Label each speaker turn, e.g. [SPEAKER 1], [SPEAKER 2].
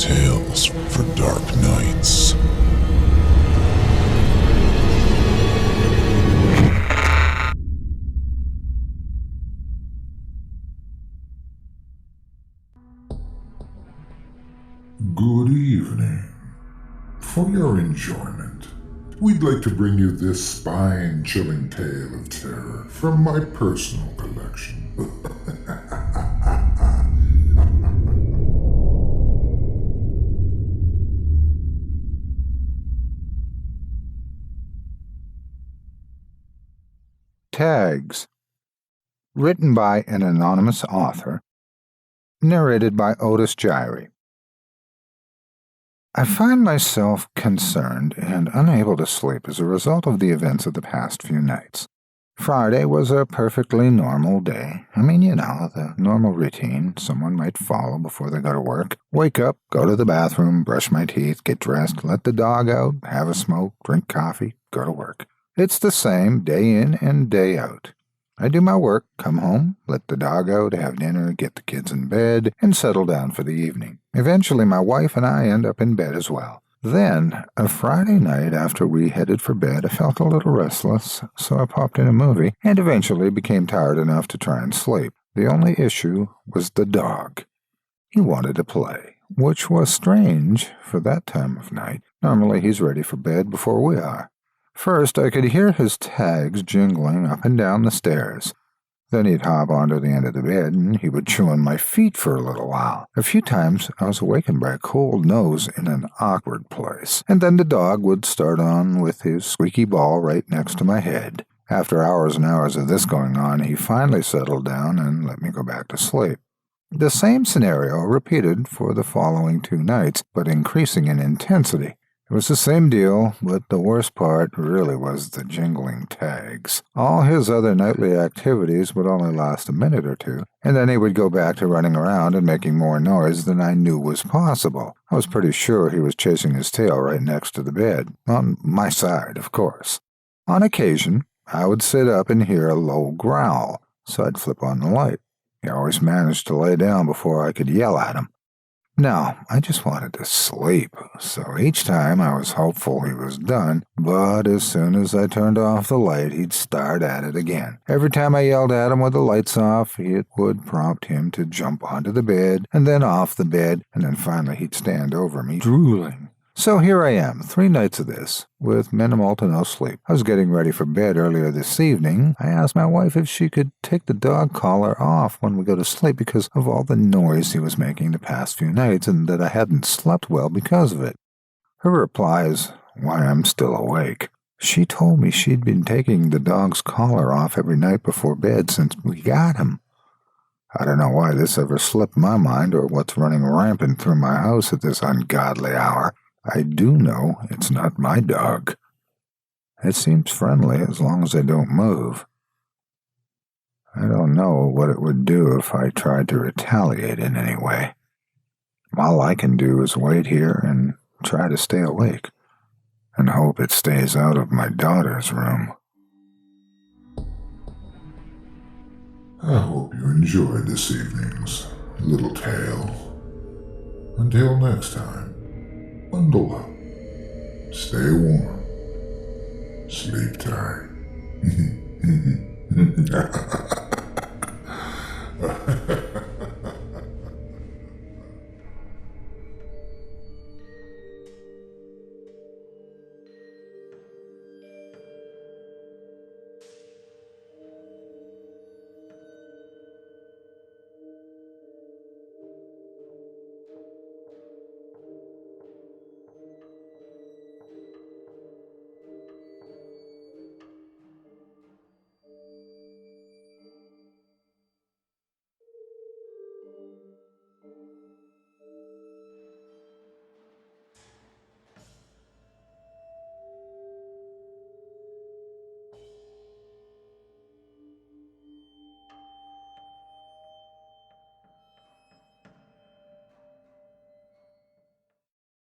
[SPEAKER 1] Tales for Dark Nights.
[SPEAKER 2] Good evening. For your enjoyment, we'd like to bring you this spine-chilling tale of terror from my personal collection.
[SPEAKER 3] Tags. Written by an anonymous author. Narrated by Otis Jiry. I find myself concerned and unable to sleep as a result of the events of the past few nights. Friday was a perfectly normal day. I mean, the normal routine someone might follow before they go to work. Wake up, go to the bathroom, brush my teeth, get dressed, let the dog out, have a smoke, drink coffee, go to work. It's the same day in and day out. I do my work, come home, let the dog out, have dinner, get the kids in bed, and settle down for the evening. Eventually, my wife and I end up in bed as well. Then, a Friday night after we headed for bed, I felt a little restless, so I popped in a movie, and eventually became tired enough to try and sleep. The only issue was the dog. He wanted to play, which was strange for that time of night. Normally, he's ready for bed before we are. First, I could hear his tags jingling up and down the stairs. Then he'd hop onto the end of the bed, and he would chew on my feet for a little while. A few times, I was awakened by a cold nose in an awkward place, and then the dog would start on with his squeaky ball right next to my head. After hours and hours of this going on, he finally settled down and let me go back to sleep. The same scenario repeated for the following 2 nights, but increasing in intensity. It was the same deal, but the worst part really was the jingling tags. All his other nightly activities would only last a minute or two, and then he would go back to running around and making more noise than I knew was possible. I was pretty sure he was chasing his tail right next to the bed, on my side, of course. On occasion, I would sit up and hear a low growl, so I'd flip on the light. He always managed to lay down before I could yell at him. Now, I just wanted to sleep, so each time I was hopeful he was done, but as soon as I turned off the light, he'd start at it again. Every time I yelled at him with the lights off, it would prompt him to jump onto the bed, and then off the bed, and then finally he'd stand over me, drooling. So here I am, 3 nights of this, with minimal to no sleep. I was getting ready for bed earlier this evening. I asked my wife if she could take the dog collar off when we go to sleep because of all the noise he was making the past few nights and that I hadn't slept well because of it. Her reply is why I'm still awake. She told me she'd been taking the dog's collar off every night before bed since we got him. I don't know why this ever slipped my mind or what's running rampant through my house at this ungodly hour. I do know it's not my dog. It seems friendly as long as I don't move. I don't know what it would do if I tried to retaliate in any way. All I can do is wait here and try to stay awake, and hope it stays out of my daughter's room.
[SPEAKER 2] I hope you enjoyed this evening's little tale. Until next time. Bundle up, stay warm, sleep tight.